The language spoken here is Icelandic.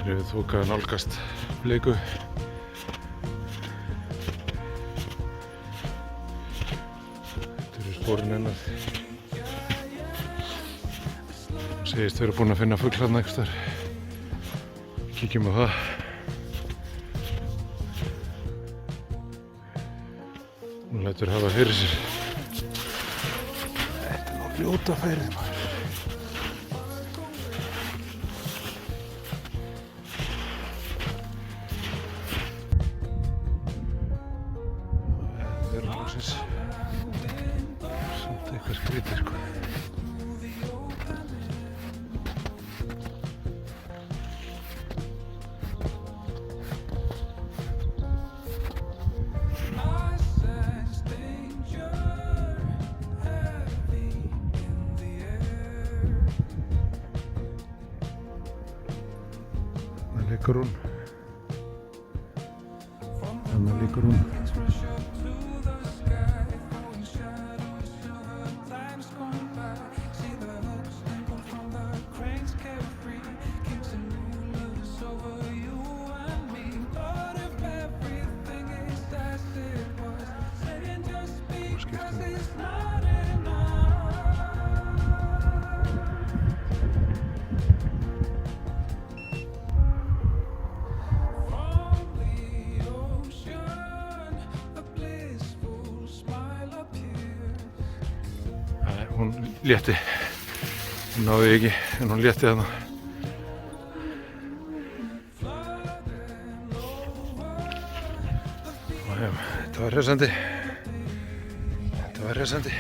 Við þoka nálgast Bliku. Þetta eru sporin hennar. Hún segist vera búin að finna fugl þarna einhvers staðar. Kíkjum á það. Hún lætur hafa fyrir sér. Þetta er nú ljóta færið maður. Þetta er loksins samt eitthvað skrítið sko. Liggur hún. Þannig liggur hún. Hún létti, hún náði ekki, en hún létti þarna. Og já, þetta var hressandi. Þetta var hressandi.